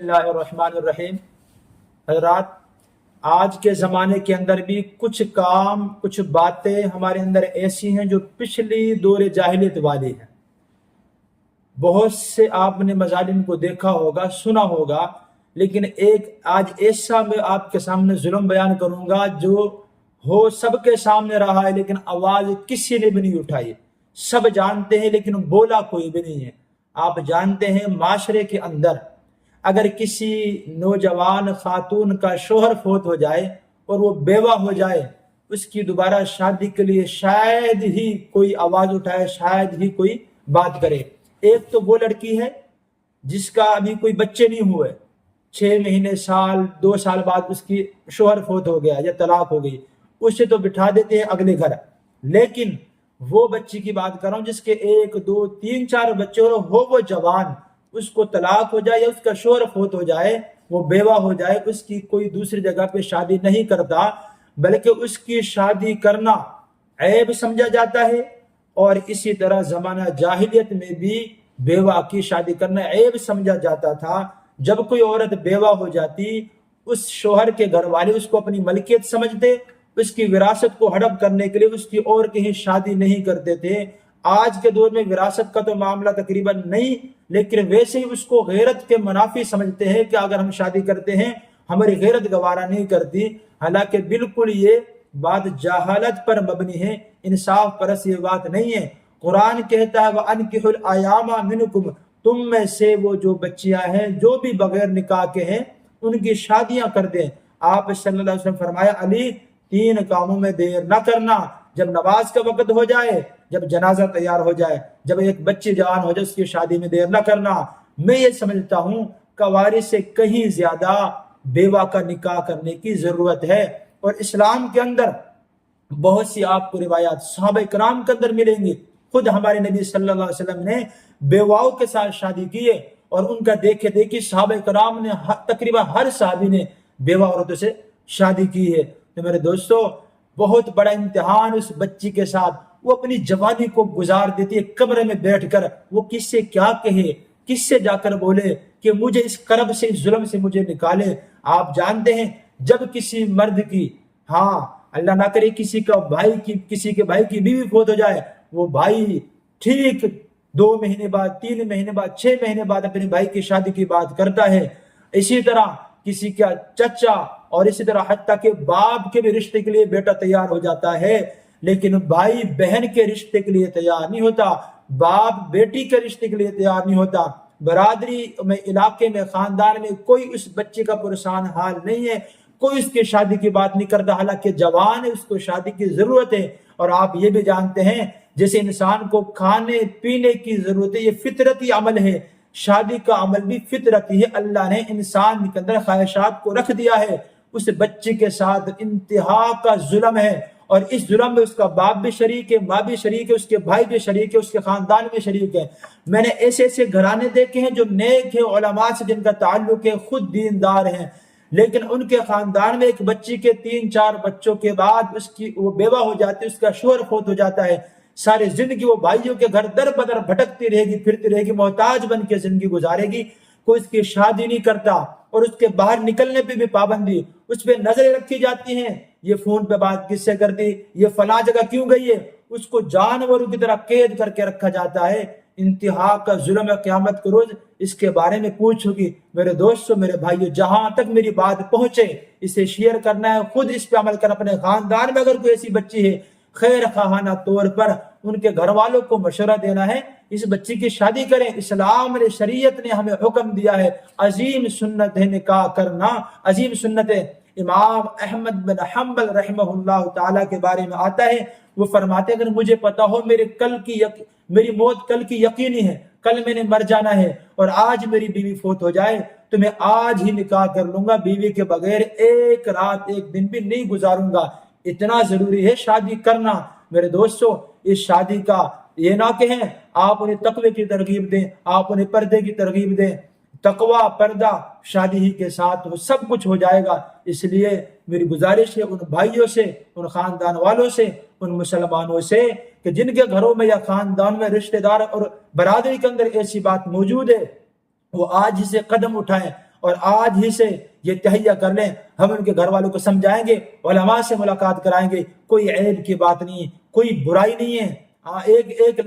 اللہ الرحمن الرحیم۔ حضرات، آج کے زمانے کے اندر بھی کچھ کام، کچھ باتیں ہمارے اندر ایسی ہیں جو پچھلی دور جاہلیت والی ہیں۔ بہت سے آپ نے مظالم کو دیکھا ہوگا، سنا ہوگا، لیکن ایک آج ایسا میں آپ کے سامنے ظلم بیان کروں گا جو ہو سب کے سامنے رہا ہے، لیکن آواز کسی نے بھی نہیں اٹھائی۔ سب جانتے ہیں لیکن بولا کوئی بھی نہیں ہے۔ آپ جانتے ہیں معاشرے کے اندر اگر کسی نوجوان خاتون کا شوہر فوت ہو جائے اور وہ بیوہ ہو جائے، اس کی دوبارہ شادی کے لیے شاید ہی کوئی آواز اٹھائے، شاید ہی کوئی بات کرے۔ ایک تو وہ لڑکی ہے جس کا ابھی کوئی بچے نہیں ہوئے، 6 مہینے، سال، 2 سال بعد اس کی شوہر فوت ہو گیا یا طلاق ہو گئی، اسے تو بٹھا دیتے ہیں اگلے گھر۔ لیکن وہ بچی کی بات کر رہا ہوں جس کے 1 2 3 4 بچے ہو، وہ جوان، اس کو طلاق ہو جائے یا اس کا شوہر فوت ہو جائے، وہ بیوہ ہو جائے، اس کی کوئی دوسری جگہ پہ شادی نہیں کرتا، بلکہ اس کی شادی کرنا عیب سمجھا جاتا ہے۔ اور اسی طرح زمانہ جاہلیت میں بھی بیوہ کی شادی کرنا عیب سمجھا جاتا تھا۔ جب کوئی عورت بیوہ ہو جاتی، اس شوہر کے گھر والے اس کو اپنی ملکیت سمجھتے، اس کی وراثت کو ہڑپ کرنے کے لیے اس کی اور کہیں شادی نہیں کرتے تھے۔ آج کے دور میں وراثت کا تو معاملہ تقریباً نہیں، لیکن ویسے ہی اس کو غیرت کے منافی سمجھتے ہیں کہ اگر ہم شادی کرتے ہیں ہماری غیرت گوارا نہیں کرتی۔ حالانکہ بالکل یہ بات جہالت پر مبنی ہے، انصاف پرست یہ بات نہیں ہے۔ قرآن کہتا ہے وَأَنْكِحُوا الْأَيَامَ مِنْكُمْ، تم میں سے وہ جو بچیاں ہیں جو بھی بغیر نکاح کے ہیں ان کی شادیاں کر دیں۔ آپ صلی اللہ علیہ وسلم فرمایا علی 3 کاموں میں دیر نہ کرنا، جب نماز کا وقت ہو جائے، جب جنازہ تیار ہو جائے، جب ایک بچی جوان ہو جائے، اس کی شادی میں دیر نہ کرنا۔ میں یہ سمجھتا ہوں کنواری سے کہیں زیادہ بیوہ کا نکاح کرنے کی ضرورت ہے۔ اور اسلام کے اندر بہت سی آپ کو روایات صحابہ کرام کے اندر ملیں گی، خود ہمارے نبی صلی اللہ علیہ وسلم نے بیواؤں کے ساتھ شادی کی ہے، اور ان کا دیکھے دیکھی صحابہ کرام نے تقریباً ہر صحابی نے بیوہ عورتوں سے شادی کی ہے۔ تو میرے دوستو، بہت بڑا امتحان اس بچی کے ساتھ، وہ اپنی جوانی کو گزار دیتی ہے کمرے میں بیٹھ کر، وہ کس سے کیا کہے، کس سے جا کر بولے کہ مجھے اس کرب سے، اس ظلم سے مجھے نکالے۔ آپ جانتے ہیں جب کسی مرد کی، اللہ نہ کرے کسی کے بھائی کی بیوی فوت ہو جائے، وہ بھائی ٹھیک 2 مہینے بعد، 3 مہینے بعد، 6 مہینے بعد اپنے بھائی کی شادی کی بات کرتا ہے۔ اسی طرح کسی کا چچا، اور اسی طرح حتیٰ کہ باپ کے بھی رشتے کے لیے بیٹا تیار ہو جاتا ہے، لیکن بھائی بہن کے رشتے کے لیے تیار نہیں ہوتا، باپ بیٹی کے رشتے کے لیے تیار نہیں ہوتا۔ برادری میں، علاقے میں، خاندان میں کوئی اس بچے کا پریشان حال نہیں ہے، کوئی اس کی شادی کی بات نہیں کرتا، حالانکہ جوان ہے، اس کو شادی کی ضرورت ہے۔ اور آپ یہ بھی جانتے ہیں جیسے انسان کو کھانے پینے کی ضرورت ہے، یہ فطرتی عمل ہے، شادی کا عمل بھی فطرتی ہے۔ اللہ نے انسان کے اندر خواہشات کو رکھ دیا ہے۔ اس بچے کے ساتھ انتہا کا ظلم ہے، اور اس ظلم میں اس کا باپ بھی شریک ہے، ماں بھی شریک ہے، اس کے بھائی بھی شریک ہے، اس کے خاندان بھی شریک ہے۔ میں نے ایسے ایسے گھرانے دیکھے ہیں جو نیک ہیں، علماء سے جن کا تعلق ہے، خود دیندار ہیں، لیکن ان کے خاندان میں ایک بچی کے 3 4 بچوں کے بعد وہ بیوہ ہو جاتی ہے، اس کا شوہر فوت ہو جاتا ہے، ساری زندگی وہ بھائیوں کے گھر در بدر بھٹکتی رہے گی، پھرتی رہے گی، محتاج بن کے زندگی گزارے گی، کوئی اس کی شادی نہیں کرتا، اور اس کے باہر نکلنے پہ بھی پابندی، اس پہ نظریں رکھی جاتی ہیں، یہ فون پہ بات کس سے کرتی، یہ فلاں جگہ کیوں گئی ہے، اس کو جانوروں کی طرح قید کر کے رکھا جاتا ہے۔ انتہا کا ظلم ہے، قیامت کے روز اس کے بارے میں پوچھو گی۔ میرے دوستو، میرے بھائیو، جہاں تک میری بات پہنچے اسے شیئر کرنا ہے، خود اس پہ عمل کرنا۔ اپنے خاندان میں اگر کوئی ایسی بچی ہے، خیر خواہانہ طور پر ان کے گھر والوں کو مشورہ دینا ہے اس بچی کی شادی کریں۔ اسلام نے، شریعت نے ہمیں حکم دیا ہے، عظیم سنت ہے نکاح کرنا، عظیم سنت ہے۔ امام احمد بن حنبل رحمہ اللہ تعالیٰ کے بارے میں آتا ہے، وہ فرماتے ہیں اگر مجھے پتا ہو میری موت کل کی یقینی ہے، کل میں نے مر جانا ہے، اور آج میری بیوی فوت ہو جائے تو میں آج ہی نکاح کر لوں گا، بیوی کے بغیر 1 رات 1 دن بھی نہیں گزاروں گا۔ اتنا ضروری ہے شادی کرنا۔ میرے دوستو، اس شادی کا یہ نہ کہیں آپ انہیں تقوی کی ترغیب دیں، آپ انہیں پردے کی ترغیب دیں۔ تقوی، پردہ شادی ہی کے ساتھ وہ سب کچھ ہو جائے گا۔ اس لیے میری گزارش ہے ان بھائیوں سے، ان خاندان والوں سے، ان مسلمانوں سے کہ جن کے گھروں میں یا خاندان میں رشتہ دار اور برادری کے اندر ایسی بات موجود ہے، وہ آج سے قدم اٹھائیں، اور آج ہی سے یہ تہیہ کر لیں، ہم ان کے گھر والوں کو سمجھائیں گے، علماء سے ملاقات کرائیں گے، کوئی عیب کی بات نہیں ہے، کوئی برائی نہیں ہے۔ ایک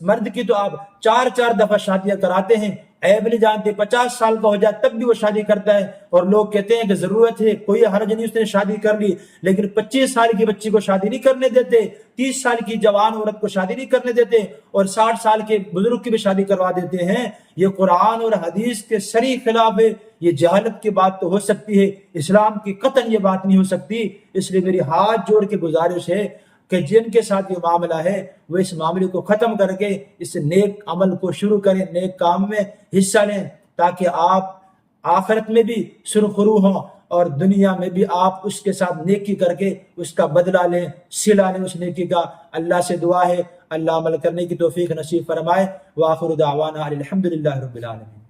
مرد کی تو آپ 4 دفعہ شادیاں کراتے ہیں، عیب نہیں جانتے، 50 سال کا ہو جائے تب بھی وہ شادی کرتا ہے، اور لوگ کہتے ہیں کہ ضرورت ہے، کوئی حرج نہیں، اس نے شادی کر لی، لیکن 25 سال کی بچی کو شادی نہیں کرنے دیتے، 30 سال کی جوان عورت کو شادی نہیں کرنے دیتے، اور 60 سال کے بزرگ کی بھی شادی کروا دیتے ہیں۔ یہ قرآن اور حدیث کے صریح خلاف ہے۔ یہ جہالت کی بات تو ہو سکتی ہے، اسلام کی قطعاً یہ بات نہیں ہو سکتی۔ اس لیے میری ہاتھ جوڑ کے گزارش ہے کہ جن کے ساتھ یہ معاملہ ہے وہ اس معاملے کو ختم کر کے اس نیک عمل کو شروع کریں، نیک کام میں حصہ لیں، تاکہ آپ آخرت میں بھی سرخرو ہوں اور دنیا میں بھی آپ اس کے ساتھ نیکی کر کے اس کا بدلہ لیں، صلہ لیں اس نیکی کا۔ اللہ سے دعا ہے اللہ عمل کرنے کی توفیق نصیب فرمائے۔ وآخر دعوانا الحمدللہ رب العالمین۔